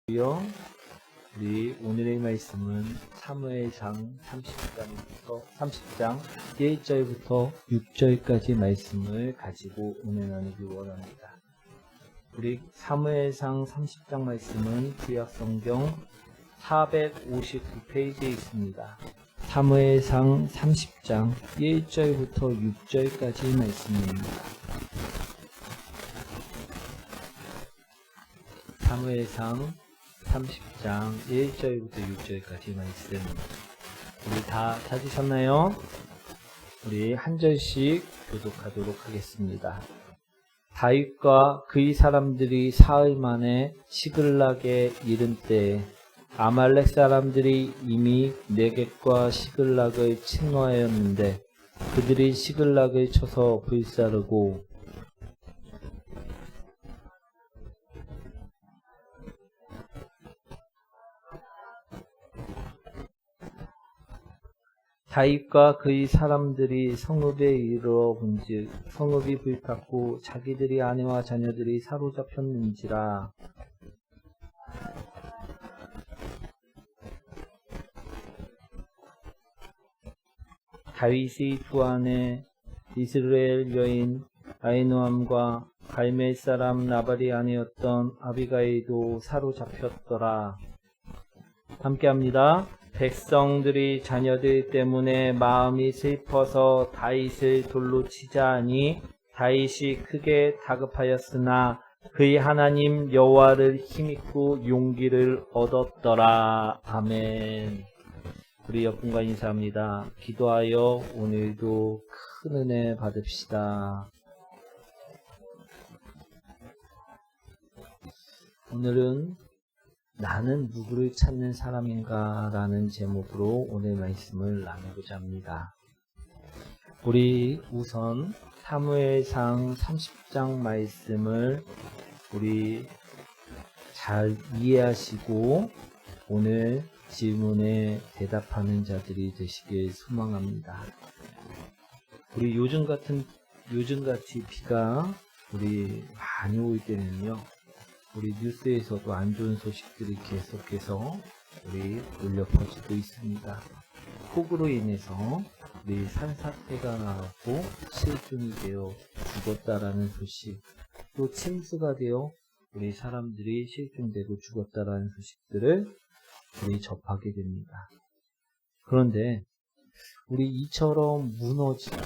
우리 오늘의 말씀은 사무엘상 30장 1절부터 6절까지 말씀을 가지고 오늘 나누기 원합니다. 우리 사무엘상 30장 말씀은 구약성경 459페이지에 있습니다. 사무엘상 30장 1절부터 6절까지 말씀입니다. 사무엘상 30장 1절부터 6절까지 말씀. 우리 다 찾으셨나요? 우리 한 절씩 교독하도록 하겠습니다. 다윗과 그의 사람들이 사흘 만에 시글락에 이른 때에 아말렉 사람들이 이미 네겝과 시글락을 침노하였는데 그들이 시글락을 쳐서 불사르고 다윗과 그의 사람들이 성읍에 이르러 본즉 성읍이 불탔고 자기들의 아내와 자녀들이 사로잡혔는지라. 다윗의 두 아내 이스라엘 여인 아히노암과 갈멜 사람 나발의 아내였던 아비가일도 사로잡혔더라. 함께합니다. 백성들이 자녀들 때문에 마음이 슬퍼서 다윗을 돌로 치자 하니 다윗이 크게 다급하였으나 그의 하나님 여호와를 힘입고 용기를 얻었더라. 아멘. 우리 옆분과 인사합니다. 기도하여 오늘도 큰 은혜 받읍시다. 오늘은 나는 누구를 찾는 사람인가 라는 제목으로 오늘 말씀을 나누고자 합니다. 우리 우선 사무엘상 30장 말씀을 우리 잘 이해하시고 오늘 질문에 대답하는 자들이 되시길 소망합니다. 우리 요즘같이 비가 우리 많이 올 때는요, 우리 뉴스에서도 안 좋은 소식들이 계속해서 우리 울려 퍼지고 있습니다. 폭우로 인해서 우리 산사태가 나고 실종이 되어 죽었다라는 소식, 또 침수가 되어 우리 사람들이 실종되고 죽었다라는 소식들을 우리 접하게 됩니다. 그런데 우리 이처럼 무너지고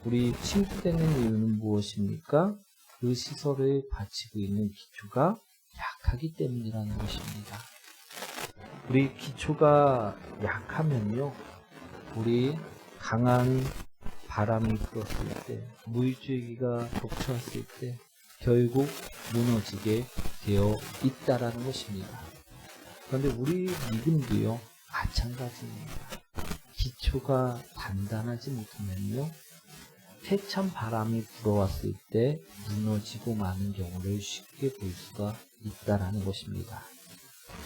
우리 침수되는 이유는 무엇입니까? 그 시설을 바치고 있는 기초가 약하기 때문이라는 것입니다. 우리 기초가 약하면요, 우리 강한 바람이 불었을 때, 물줄기가 덮쳤을 때 결국 무너지게 되어 있다라는 것입니다. 그런데 우리 믿음도요, 마찬가지입니다. 기초가 단단하지 못하면요, 세찬 바람이 불어왔을 때 무너지고 마는 경우를 쉽게 볼 수가 있다라는 것입니다.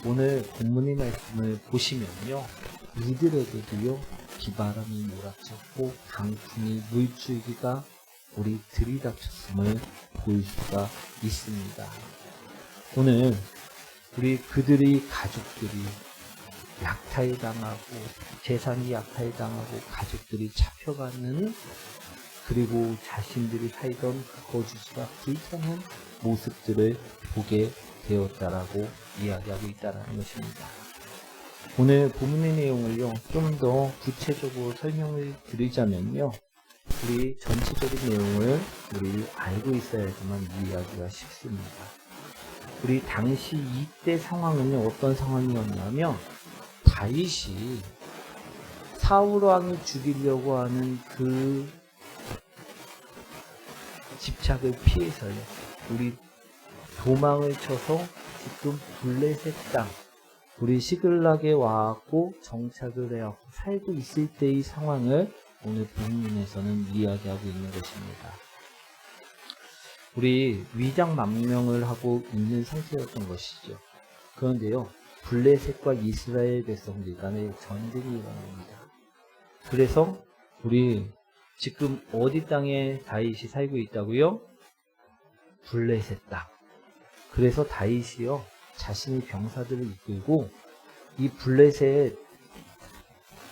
오늘 본문의 말씀을 보시면요, 이들에게도요, 비바람이 몰아쳤고 강풍이 물줄기가 우리 들이닥쳤음을 볼 수가 있습니다. 오늘 우리 그들의 가족들이 약탈당하고 재산이 약탈당하고 가족들이 잡혀가는, 그리고 자신들이 살던 그 거주지가 불타는 모습들을 보게 되었다라고 이야기하고 있다는 것입니다. 오늘 본문의 내용을요, 좀 더 구체적으로 설명을 드리자면요, 우리 전체적인 내용을 우리 알고 있어야지만 이해하기가 쉽습니다. 우리 당시 이때 상황은 어떤 상황이었냐면, 다윗이 사울 왕이 죽이려고 하는 그 집착을 피해서요, 우리 도망을 쳐서 지금 블레셋 땅, 우리 시글락에 와갖고 정착을 해갖고 살고 있을 때의 상황을 오늘 본문에서는 이야기하고 있는 것입니다. 우리 위장 망명을 하고 있는 상태였던 것이죠. 그런데요, 블레셋과 이스라엘 백성들 간의 전쟁이 일어납니다. 그래서 우리 지금 어디 땅에 다윗이 살고 있다고요? 블레셋 땅. 그래서 다윗이요, 자신의 병사들을 이끌고 이 블레셋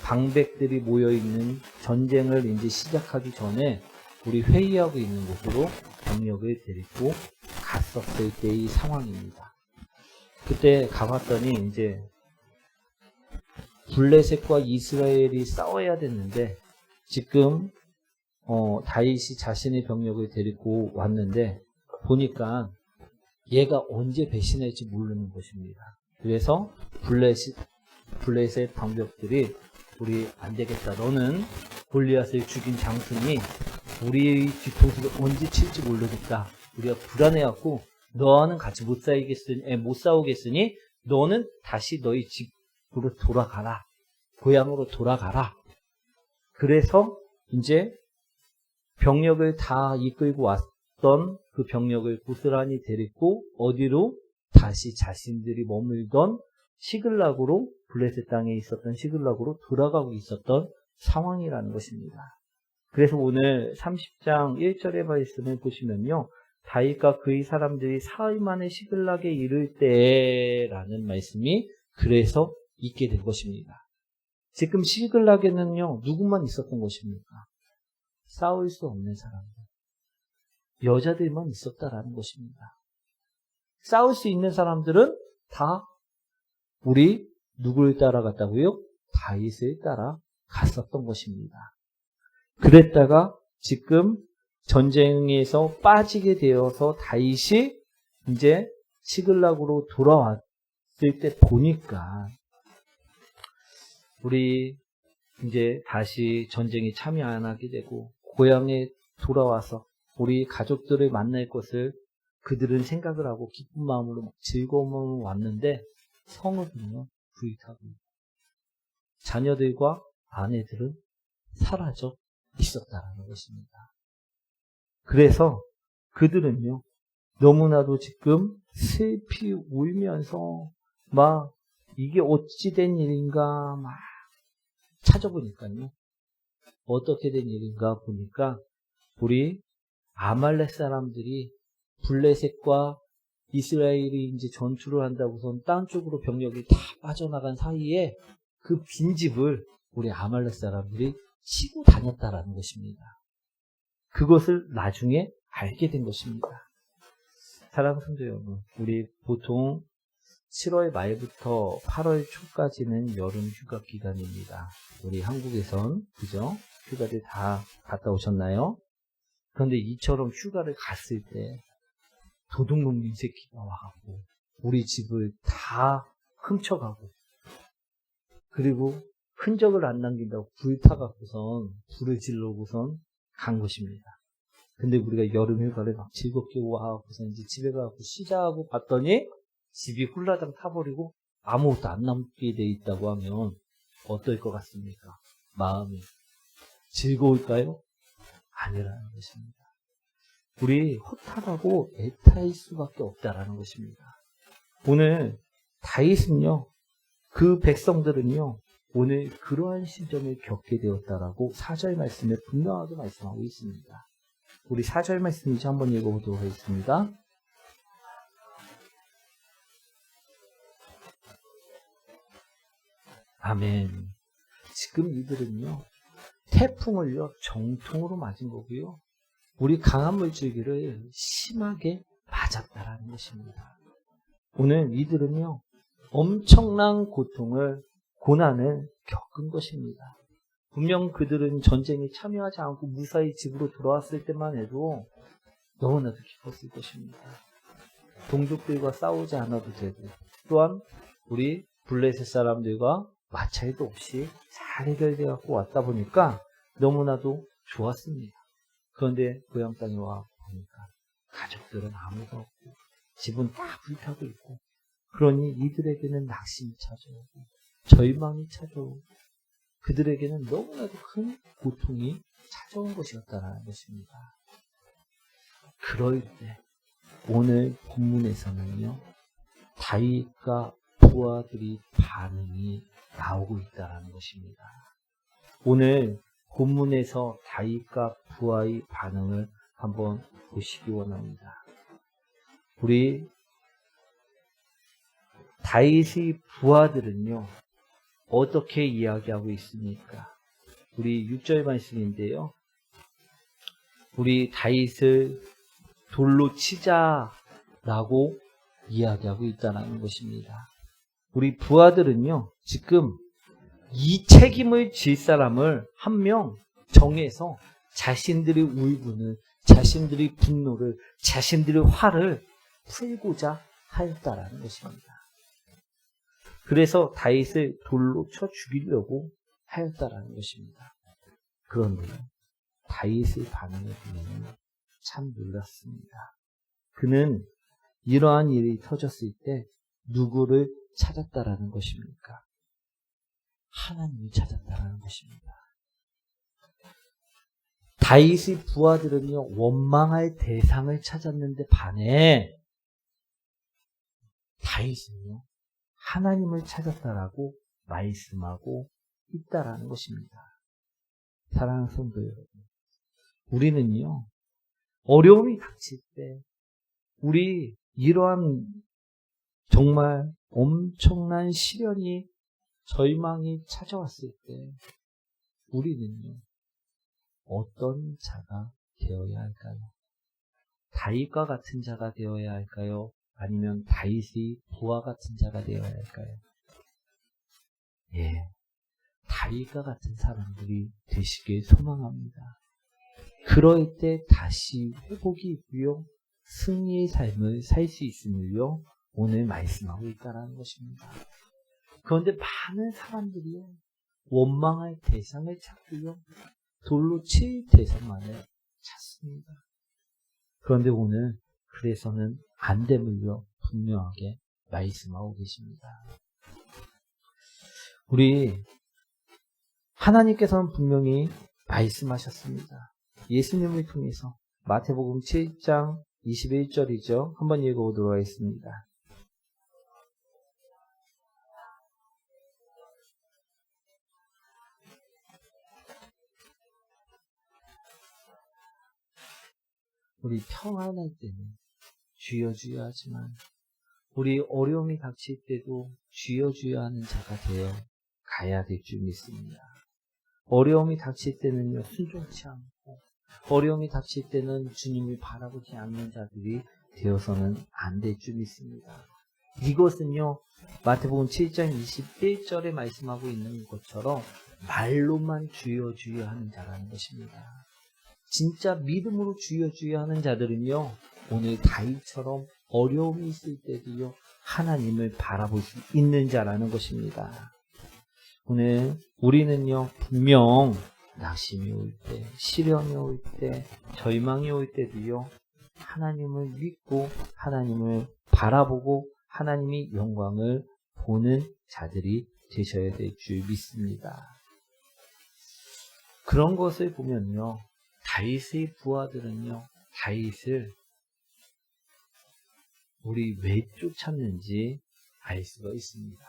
방백들이 모여있는 전쟁을 이제 시작하기 전에 우리 회의하고 있는 곳으로 병력을 데리고 갔었을 때의 상황입니다. 그때 가봤더니 이제 블레셋과 이스라엘이 싸워야 됐는데 지금 다윗이 자신의 병력을 데리고 왔는데 보니까 얘가 언제 배신할지 모르는 것입니다. 그래서 블레셋 방벽들이 우리 안 되겠다. 너는 골리앗을 죽인 장수니 우리의 뒤통수를 언제 칠지 모르겠다. 우리가 불안해갖고 너와는 같이 못 싸우겠으니 너는 다시 너희 집으로 돌아가라. 고향으로 돌아가라. 그래서 이제 병력을 다 이끌고 왔던 그 병력을 고스란히 데리고 어디로? 다시 자신들이 머물던 시글락으로, 블레셋 땅에 있었던 시글락으로 돌아가고 있었던 상황이라는 것입니다. 그래서 오늘 30장 1절의 말씀을 보시면요. 다윗과 그의 사람들이 사흘 만에 시글락에 이를 때라는 말씀이 그래서 있게 된 것입니다. 지금 시글락에는요. 누구만 있었던 것입니까? 싸울 수 없는 사람들. 여자들만 있었다라는 것입니다. 싸울 수 있는 사람들은 다 우리 누구를 따라갔다고요? 다윗을 따라 갔었던 것입니다. 그랬다가 지금 전쟁에서 빠지게 되어서 다윗이 이제 시글락으로 돌아왔을 때 보니까 우리 이제 다시 전쟁에 참여 안 하게 되고 고향에 돌아와서 우리 가족들을 만날 것을 그들은 생각을 하고 기쁜 마음으로 즐거움으로 왔는데 성읍은요 불타고 자녀들과 아내들은 사라져 있었다는 것입니다. 그래서 그들은요 너무나도 지금 슬피 울면서 막 이게 어찌 된 일인가 막 찾아보니까요 어떻게 된 일인가 보니까 우리 아말렉 사람들이 블레셋과 이스라엘이 이제 전투를 한다고선 딴 쪽으로 병력이 다 빠져나간 사이에 그 빈집을 우리 아말렉 사람들이 치고 다녔다라는 것입니다. 그것을 나중에 알게 된 것입니다. 사랑하는 성도 여러분, 우리 보통 7월 말부터 8월 초까지는 여름 휴가 기간입니다. 우리 한국에선 그죠? 휴가들 다 갔다 오셨나요? 그런데 이처럼 휴가를 갔을 때 도둑놈 새끼가 와갖고 우리 집을 다 훔쳐가고 그리고 흔적을 안 남긴다고 불타갖고선 불을 질러고선 간 것입니다. 근데 우리가 여름 휴가를 막 즐겁게 와갖고선 이제 집에 가갖고 쉬자고 봤더니 집이 홀라당 타버리고 아무것도 안 남게 돼 있다고 하면 어떨 것 같습니까? 마음이 즐거울까요? 아니라는 것입니다. 우리 허탈하고 애타일 수밖에 없다라는 것입니다. 오늘 다윗은요, 그 백성들은요, 오늘 그러한 시점을 겪게 되었다라고 4절 말씀에 분명하게 말씀하고 있습니다. 우리 4절 말씀 이제 한번 읽어보도록 하겠습니다. 아멘. 지금 이들은요, 태풍을요, 정통으로 맞은 거고요. 우리 강한 물줄기를 심하게 맞았다라는 것입니다. 오늘 이들은요, 엄청난 고난을 겪은 것입니다. 분명 그들은 전쟁에 참여하지 않고 무사히 집으로 돌아왔을 때만 해도 너무나도 기뻤을 것입니다. 동족들과 싸우지 않아도 되고, 또한 우리 블레셋 사람들과 마찰도 없이 잘 해결되어 왔다 보니까 너무나도 좋았습니다. 그런데 고향 땅에 와 보니까 가족들은 아무도 없고 집은 다 불타고 있고 그러니 이들에게는 낙심이 찾아오고 절망이 찾아오고 그들에게는 너무나도 큰 고통이 찾아온 것이었다는 것입니다. 그럴 때 오늘 본문에서는요 다윗과 부하들이 반응이 나오고 있다는 것입니다. 오늘 본문에서 다윗과 부하의 반응을 한번 보시기 원합니다. 우리 다윗의 부하들은요, 어떻게 이야기하고 있습니까? 우리 6절 말씀인데요. 우리 다윗을 돌로 치자라고 이야기하고 있다는 것입니다. 우리 부하들은요, 지금 이 책임을 질 사람을 한 명 정해서 자신들의 울분을, 자신들의 분노를, 자신들의 화를 풀고자 하였다라는 것입니다. 그래서 다윗을 돌로 쳐 죽이려고 하였다라는 것입니다. 그런데 다윗의 반응을 보면 참 놀랐습니다. 그는 이러한 일이 터졌을 때 누구를 찾았다라는 것입니까? 하나님을 찾았다라는 것입니다. 다윗의 부하들은요, 원망할 대상을 찾았는데 반해 다윗은요, 하나님을 찾았다라고 말씀하고 있다라는 것입니다. 사랑하는 성도 여러분, 우리는요, 어려움이 닥칠 때, 우리 이러한 정말 엄청난 시련이, 절망이 찾아왔을 때 우리는요, 어떤 자가 되어야 할까요? 다윗과 같은 자가 되어야 할까요? 아니면 다윗의 부하 같은 자가 되어야 할까요? 예, 다윗과 같은 사람들이 되시길 소망합니다. 그럴 때 다시 회복이 있고요, 승리의 삶을 살 수 있음을요, 오늘 말씀하고 있다는 것입니다. 그런데 많은 사람들이요, 원망할 대상을 찾고요, 돌로 칠 대상만을 찾습니다. 그런데 오늘 그래서는 안 됨을요, 분명하게 말씀하고 계십니다. 우리 하나님께서는 분명히 말씀하셨습니다. 예수님을 통해서 마태복음 7장 21절이죠. 한번 읽어보도록 하겠습니다. 우리 평안할 때는 주여 주여 하지만 우리 어려움이 닥칠 때도 주여 주여 하는 자가 되어 가야 될 줄 믿습니다. 어려움이 닥칠 때는요, 순종치 않고, 어려움이 닥칠 때는 주님을 바라보지 않는 자들이 되어서는 안 될 줄 믿습니다. 이것은요, 마태복음 7장 21절에 말씀하고 있는 것처럼 말로만 주여 주여 하는 자라는 것입니다. 진짜 믿음으로 주여 주여 하는 자들은요, 오늘 다윗처럼 어려움이 있을 때도요, 하나님을 바라볼 수 있는 자라는 것입니다. 오늘 우리는요, 분명 낙심이 올 때, 시련이 올 때, 절망이 올 때도요, 하나님을 믿고 하나님을 바라보고 하나님이 영광을 보는 자들이 되셔야 될 줄 믿습니다. 그런 것을 보면요, 다윗의 부하들은요, 다윗을 우리 왜 쫓았는지 알 수가 있습니다.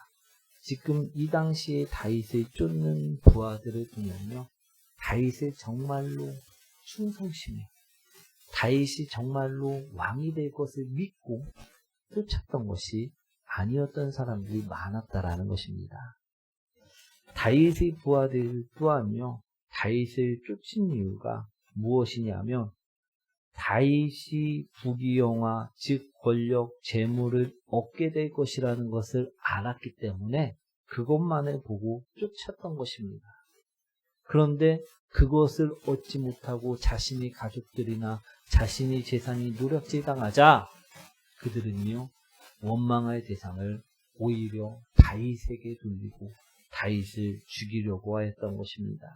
지금 이 당시에 다윗을 쫓는 부하들을 보면요, 다윗을 정말로 충성심에, 다윗이 정말로 왕이 될 것을 믿고 쫓았던 것이 아니었던 사람들이 많았다라는 것입니다. 다윗의 부하들 또한요, 다윗을 쫓은 이유가 무엇이냐면 다윗이 부귀영화, 즉 권력, 재물을 얻게 될 것이라는 것을 알았기 때문에 그것만을 보고 쫓았던 것입니다. 그런데 그것을 얻지 못하고 자신의 가족들이나 자신의 재산이 노략질 당하자 그들은요, 원망할 대상을 오히려 다윗에게 돌리고 다윗을 죽이려고 하였던 것입니다.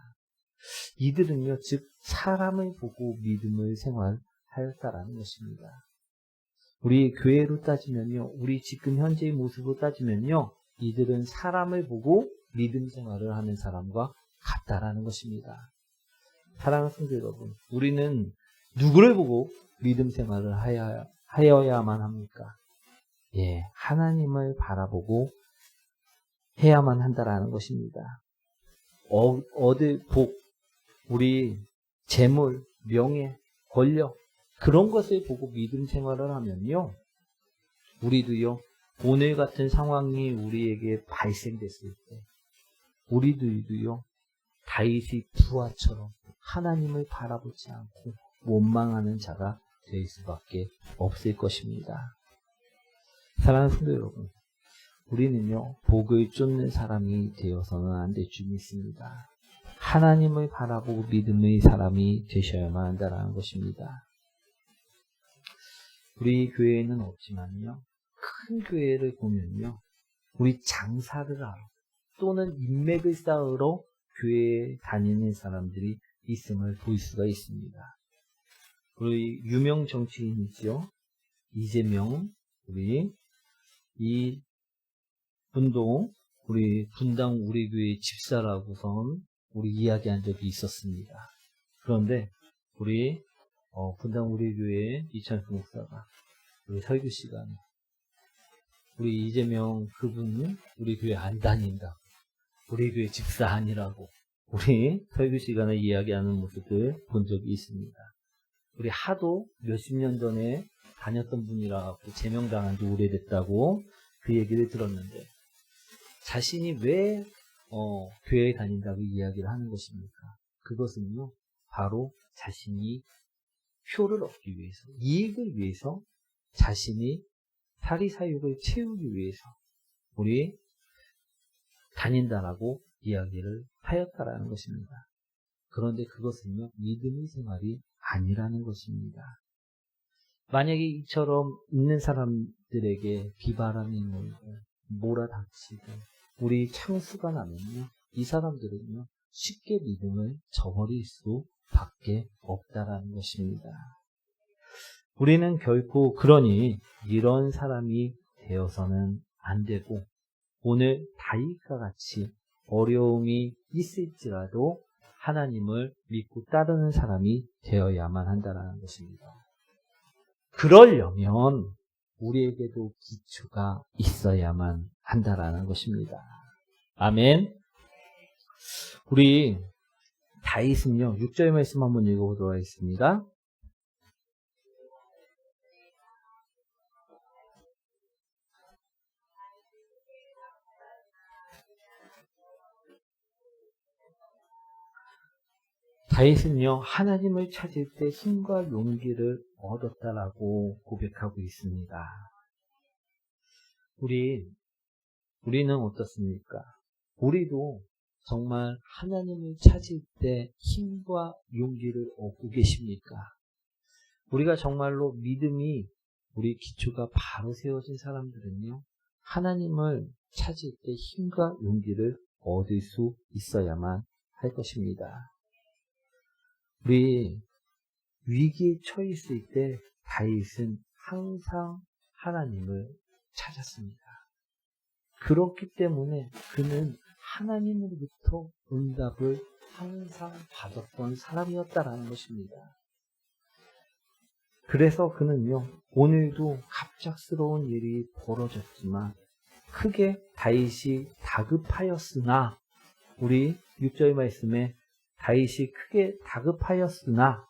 이들은요, 즉 사람을 보고 믿음을 생활하였다라는 것입니다. 우리 교회로 따지면요, 우리 지금 현재의 모습으로 따지면요, 이들은 사람을 보고 믿음 생활을 하는 사람과 같다라는 것입니다. 사랑하는 성도 여러분, 우리는 누구를 보고 믿음 생활을 하여야만 합니까? 예, 하나님을 바라보고 해야만 한다라는 것입니다. 얻을 복, 우리 재물, 명예, 권력, 그런 것을 보고 믿음 생활을 하면요, 우리도요, 오늘 같은 상황이 우리에게 발생됐을 때 우리들도요 다윗의 부하처럼 하나님을 바라보지 않고 원망하는 자가 될 수밖에 없을 것입니다. 사랑하는 성도 여러분, 우리는요 복을 쫓는 사람이 되어서는 안 될 줄 믿습니다. 하나님을 바라보고 믿음의 사람이 되셔야만 한다는 것입니다. 우리 교회에는 없지만요 큰 교회를 보면요 우리 장사를 하러 또는 인맥을 쌓으러 교회에 다니는 사람들이 있음을 볼 수가 있습니다. 우리 유명 정치인이죠. 이재명, 우리 이 분도 우리 분당 우리 교회 집사라고선 우리 이야기한 적이 있었습니다. 그런데 우리 분당 우리 교회 이찬수 목사가 우리 설교 시간에 우리 이재명 그분은 우리 교회 안 다닌다. 우리 교회 집사 아니라고 우리 설교 시간에 이야기하는 모습을 본 적이 있습니다. 우리 하도 몇십 년 전에 다녔던 분이라고 제명당한 지 오래됐다고 그 얘기를 들었는데 자신이 왜 교회에 다닌다고 이야기를 하는 것입니까? 그것은요 바로 자신이 표를 얻기 위해서 이익을 위해서 자신이 사리사욕을 채우기 위해서 우리 다닌다라고 이야기를 하였다라는 것입니다. 그런데 그것은요 믿음의 생활이 아니라는 것입니다. 만약에 이처럼 있는 사람들에게 비바람이 불고 몰아닥치고 우리 창수가 나면요 이 사람들은요 쉽게 믿음을 저버릴 수밖에 없다라는 것입니다. 우리는 결코 그러니 이런 사람이 되어서는 안 되고 오늘 다윗과 같이 어려움이 있을지라도 하나님을 믿고 따르는 사람이 되어야만 한다는 것입니다. 그러려면 우리에게도 기초가 있어야만 한다는 것입니다. 아멘. 우리 다윗은요 6절 말씀 한번 읽어보도록 하겠습니다. 다윗은요 하나님을 찾을 때 힘과 용기를 얻었다라고 고백하고 있습니다. 우리는 어떻습니까? 우리도 정말 하나님을 찾을 때 힘과 용기를 얻고 계십니까? 우리가 정말로 믿음이 우리 기초가 바로 세워진 사람들은요 하나님을 찾을 때 힘과 용기를 얻을 수 있어야만 할 것입니다. 우리 위기에 처했을 때 다윗은 항상 하나님을 찾았습니다. 그렇기 때문에 그는 하나님으로부터 응답을 항상 받았던 사람이었다라는 것입니다. 그래서 그는요 오늘도 갑작스러운 일이 벌어졌지만 크게 다윗이 다급하였으나 우리 6절 말씀에 다윗이 크게 다급하였으나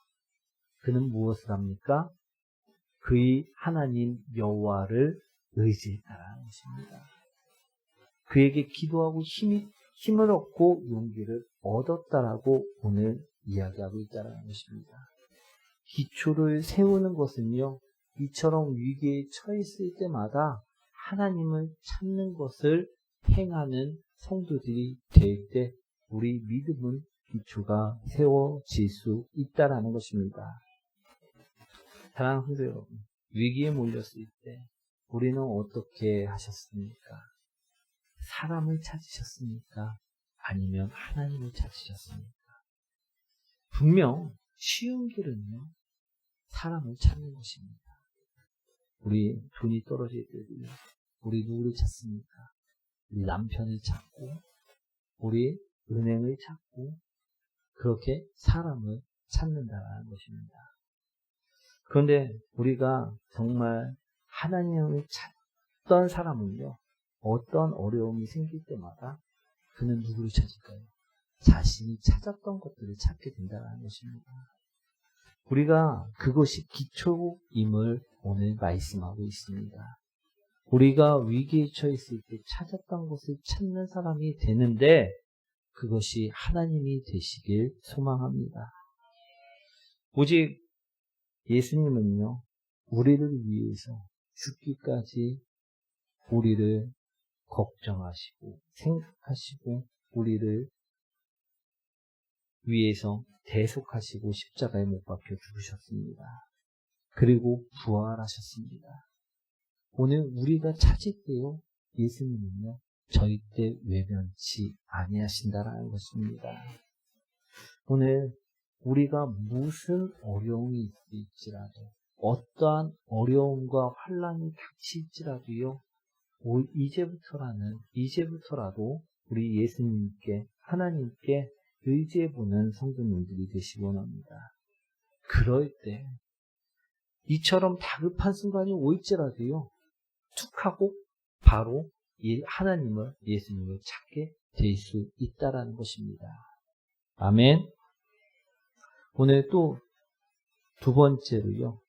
그는 무엇을 합니까? 그의 하나님 여호와를 의지했다라는 것입니다. 그에게 기도하고 힘을 얻고 용기를 얻었다라고 오늘 이야기하고 있다는 것입니다. 기초를 세우는 것은요 이처럼 위기에 처했을 때마다 하나님을 찾는 것을 행하는 성도들이 될 때 우리 믿음은 기초가 세워질 수 있다라는 것입니다. 사랑하는 성도 여러분, 위기에 몰렸을 때 우리는 어떻게 하셨습니까? 사람을 찾으셨습니까? 아니면 하나님을 찾으셨습니까? 분명 쉬운 길은요 사람을 찾는 것입니다. 우리 돈이 떨어질 때도요 우리 누구를 찾습니까? 우리 남편을 찾고 우리 은행을 찾고 그렇게 사람을 찾는다는 것입니다. 그런데 우리가 정말 하나님을 찾던 사람은요 어떤 어려움이 생길 때마다 그는 누구를 찾을까요? 자신이 찾았던 것들을 찾게 된다는 것입니다. 우리가 그것이 기초임을 오늘 말씀하고 있습니다. 우리가 위기에 처했을 때 찾았던 것을 찾는 사람이 되는데 그것이 하나님이 되시길 소망합니다. 오직 예수님은요, 우리를 위해서 죽기까지 우리를 걱정하시고 생각하시고 우리를 위해서 대속하시고 십자가에 못 박혀 죽으셨습니다. 그리고 부활하셨습니다. 오늘 우리가 찾을 때요, 예수님은요, 절대 외면치 아니하신다라는 것입니다. 오늘 우리가 무슨 어려움이 있을지라도 어떠한 어려움과 환난이 닥칠지라도요, 이제부터라도 우리 예수님께 하나님께 의지해보는 성도님들이 되시기 원합니다. 그럴 때 이처럼 다급한 순간이 올지라도요, 툭 하고 바로 하나님을, 예수님을 찾게 될 수 있다라는 것입니다. 아멘. 오늘 또 두 번째로요,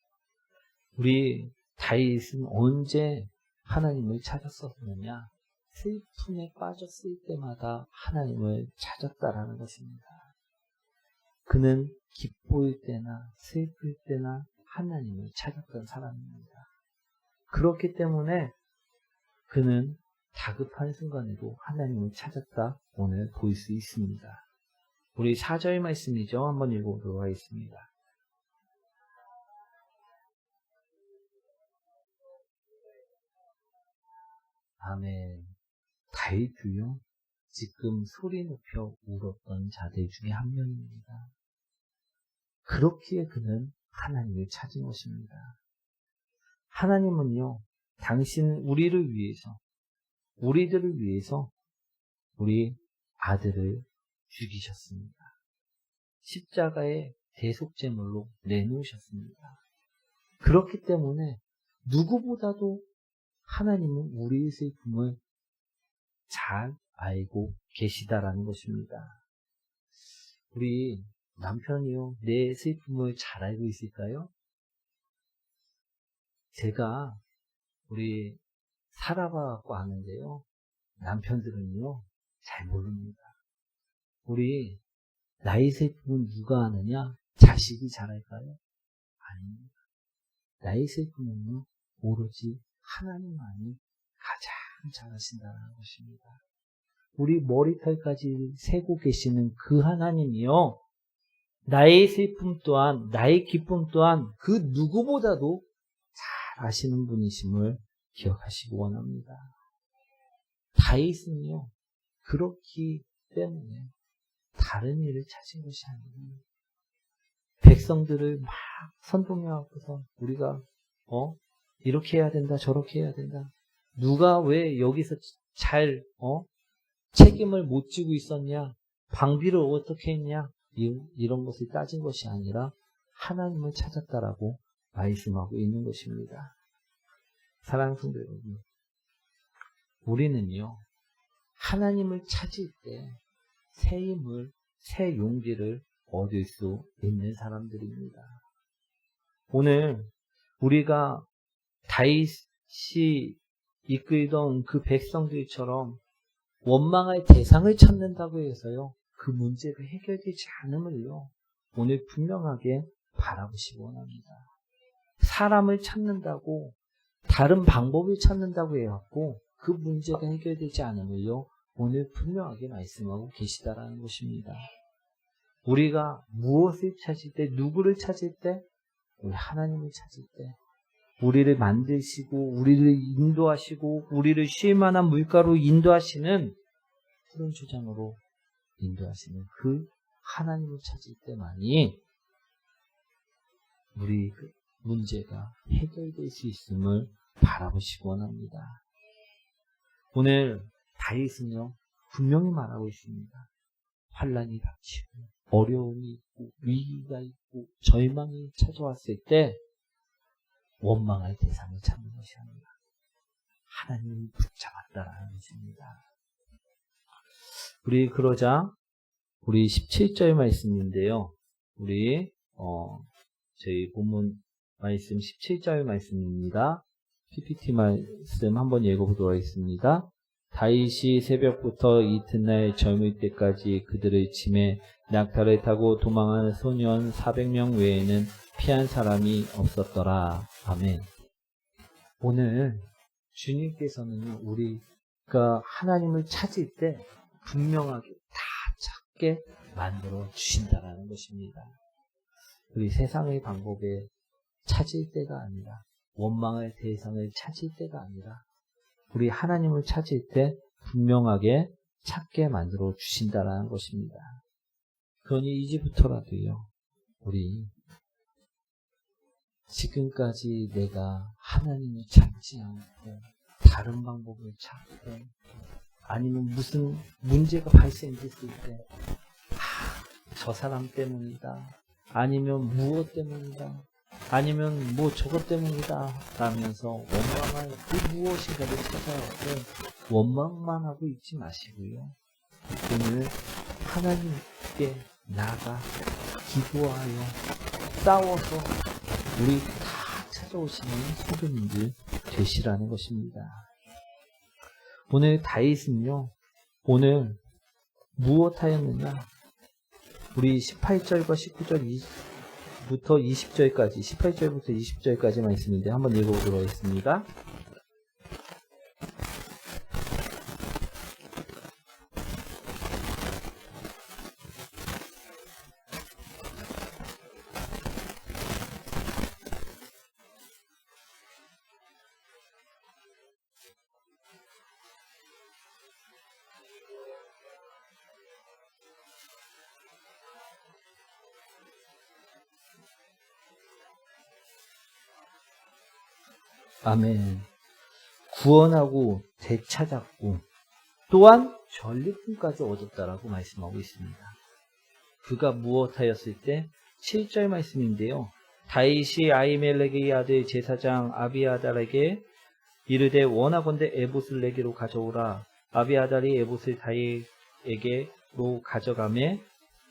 우리 다윗은 언제 하나님을 찾았었느냐? 슬픔에 빠졌을 때마다 하나님을 찾았다라는 것입니다. 그는 기쁠 때나 슬플 때나 하나님을 찾았던 사람입니다. 그렇기 때문에 그는 다급한 순간에도 하나님을 찾았다 오늘 볼 수 있습니다. 우리 4절 말씀이죠. 한번 읽어보도록 하겠습니다. 아멘. 다윗도요, 지금 소리 높여 울었던 자들 중에 한 명입니다. 그렇기에 그는 하나님을 찾은 것입니다. 하나님은요, 우리들을 위해서 우리 아들을 죽이셨습니다. 십자가에 대속제물로 내놓으셨습니다. 그렇기 때문에 누구보다도 하나님은 우리의 슬픔을 잘 알고 계시다라는 것입니다. 우리 남편이요, 내 슬픔을 잘 알고 있을까요? 제가 우리 살아봐갖고 아는데요, 남편들은요, 잘 모릅니다. 우리 나의 슬픔은 누가 아느냐? 자식이 잘 알까요? 아닙니다. 나의 슬픔은요, 오로지 하나님만이 가장 잘 아신다는 것입니다. 우리 머리털까지 세고 계시는 그 하나님이요, 나의 슬픔 또한, 나의 기쁨 또한 그 누구보다도 잘 아시는 분이심을 기억하시기 원합니다. 다윗은요, 그렇기 때문에 다른 일을 찾은 것이 아니고 백성들을 막 선동해갖고서 우리가 이렇게 해야 된다, 저렇게 해야 된다. 누가 왜 여기서 잘 책임을 못 지고 있었냐, 방비를 어떻게 했냐, 이런 것을 따진 것이 아니라 하나님을 찾았다라고 말씀하고 있는 것입니다. 사랑하는 성도 여러분, 우리는요, 하나님을 찾을 때 새 힘을, 새 용기를 얻을 수 있는 사람들입니다. 오늘 우리가 다윗이 이끌던 그 백성들처럼 원망할 대상을 찾는다고 해서요, 그 문제가 해결되지 않음을요, 오늘 분명하게 바라보시기 원합니다. 사람을 찾는다고, 다른 방법을 찾는다고 해갖고 그 문제가 해결되지 않음을요, 오늘 분명하게 말씀하고 계시다라는 것입니다. 우리가 무엇을 찾을 때, 누구를 찾을 때, 우리 하나님을 찾을 때, 우리를 만드시고 우리를 인도하시고 우리를 쉴 만한 물가로 인도하시는 푸른 초장으로 인도하시는 그 하나님을 찾을 때만이 우리 문제가 해결될 수 있음을 바라보시기 원합니다. 오늘 다윗은요, 분명히 말하고 있습니다. 환난이 닥치고 어려움이 있고 위기가 있고 절망이 찾아왔을 때 원망할 대상을 찾는 것이 아니라 하나님이 붙잡았다라는 것입니다. 그러자 우리 17절 말씀인데요. 저희 본문 말씀 17절 말씀입니다. PPT 말씀 한번 읽어보도록 하겠습니다. 다윗이 새벽부터 이튿날 저물 때까지 그들의 짐에 낙타를 타고 도망한 소년 400명 외에는 피한 사람이 없었더라. 아멘. 오늘 주님께서는 우리가 하나님을 찾을 때 분명하게 다 찾게 만들어 주신다라는 것입니다. 우리 세상의 방법에 찾을 때가 아니라, 원망의 대상을 찾을 때가 아니라, 우리 하나님을 찾을 때 분명하게 찾게 만들어 주신다라는 것입니다. 그러니 이제부터라도요, 우리 지금까지 내가 하나님을 찾지 않고 다른 방법을 찾고, 아니면 무슨 문제가 발생됐을 때 저 사람 때문이다, 아니면 무엇 때문이다, 아니면 뭐 저것 때문이다 라면서 원망한 그 무엇인가를 찾아오고 원망만 하고 있지 마시고요, 오늘 하나님께 나아가 기도하여 싸워서 우리 다 찾아오시는 성도님들 되시라는 것입니다. 오늘 다윗은요, 오늘 무엇 하였느냐? 우리 18절과 19절부터 20절까지, 18절부터 20절까지 말씀인데 한번 읽어보도록 하겠습니다. 아멘. 구원하고 되찾았고 또한 전리품까지 얻었다라고 말씀하고 있습니다. 그가 무엇하였을 때 7절 말씀인데요. 다윗이 아히멜렉의 아들 제사장 아비아달에게 이르되 원하건대 에봇을 내게로 가져오라. 아비아달이 에봇을 다윗에게로 가져가매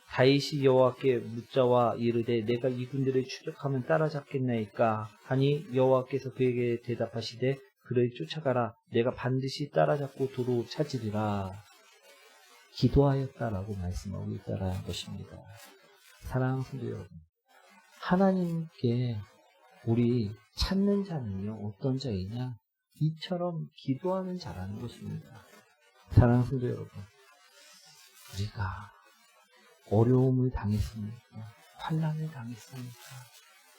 다윗이 여호와께 묻자와 이르되 내가 이 군대를 추격하면 따라잡겠나이까 하니 여호와께서 그에게 대답하시되 그를 쫓아가라. 내가 반드시 따라잡고 도로 찾으리라. 기도하였다라고 말씀하고 있다라는 것입니다. 사랑하는 성도 여러분, 하나님께 우리 찾는 자는요, 어떤 자이냐? 이처럼 기도하는 자라는 것입니다. 사랑하는 성도 여러분, 우리가 어려움을 당했습니까? 환난을 당했습니까?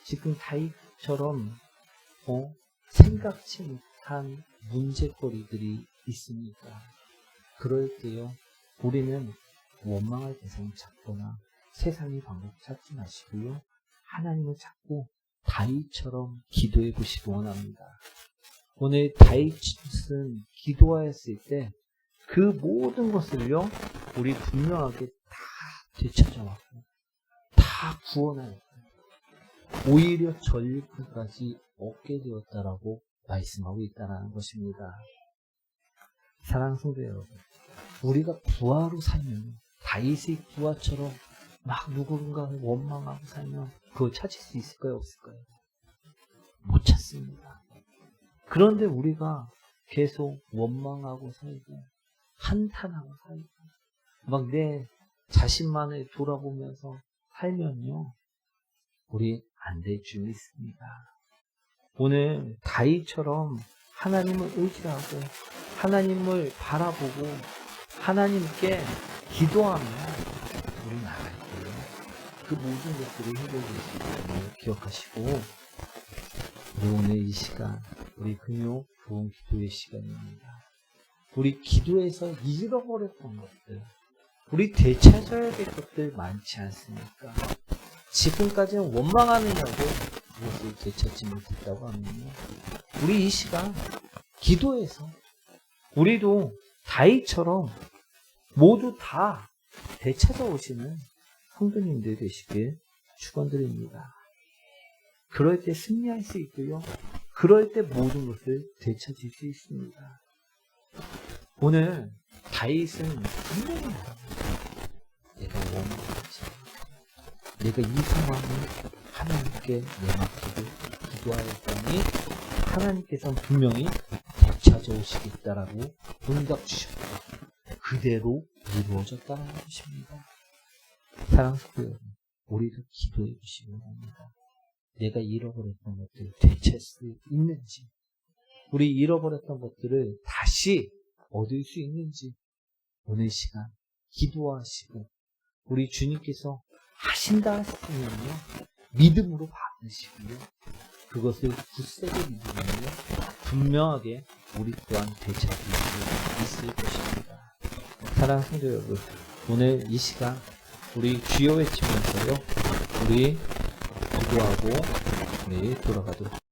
지금 다윗처럼 생각지 못한 문제거리들이 있습니까? 그럴 때요, 우리는 원망할 대상을 찾거나 세상의 방법 찾지 마시고요, 하나님을 찾고 다윗처럼 기도해 보시기 원합니다. 오늘 다윗은 기도하였을 때 그 모든 것을요, 우리 분명하게 다 되찾아왔고 다 구원하였고 오히려 전리품까지 얻게 되었다라고 말씀하고 있다는 것입니다. 사랑하는 성도 여러분, 우리가 부하로 살면, 다윗의 부하처럼 막 누군가를 원망하고 살면 그걸 찾을 수 있을까요? 없을까요? 못 찾습니다. 그런데 우리가 계속 원망하고 살고 한탄하고 살고 막 내 자신만을 돌아보면서 살면요, 우리 안 될 줄 믿습니다. 오늘 다윗처럼 하나님을 의지하고 하나님을 바라보고 하나님께 기도하면 우리 나갈 때요, 그 모든 것들이 해결될 수 있음을 기억하시고, 우리 오늘 이 시간, 우리 금요 부흥 기도의 시간입니다. 우리 기도에서 잃어버렸던 것들, 우리 되찾아야 될 것들 많지 않습니까? 지금까지는 원망하느냐고 그것을 되찾지 못했다고 하면요, 우리 이 시간 기도해서 우리도 다윗처럼 모두 다 되찾아오시는 성도님들 되시길 축원드립니다. 그럴 때 승리할 수 있고요, 그럴 때 모든 것을 되찾을 수 있습니다. 오늘 다윗은 분명히 내가 원망하지, 내가 이 상황을 하나님께 내맡기고 기도하였더니 하나님께서는 분명히 되찾아오시겠다라고 응답 주셨고 그대로 이루어졌다는 것입니다. 사랑하는 여러분, 우리도 기도해 주시기 바랍니다. 내가 잃어버렸던 것들을 되찾을 수 있는지, 우리 잃어버렸던 것들을 다시 얻을 수 있는지 오늘 시간 기도하시고 우리 주님께서 하신다 하시면요 믿음으로 받으시고요 그것을 굳세게 믿으면요 분명하게 우리 또한 되찾을 수 있을 것입니다. 사랑하는 성도 여러분, 오늘 이 시간 우리 주여 외치면서요 우리 기도하고 우리 돌아가도록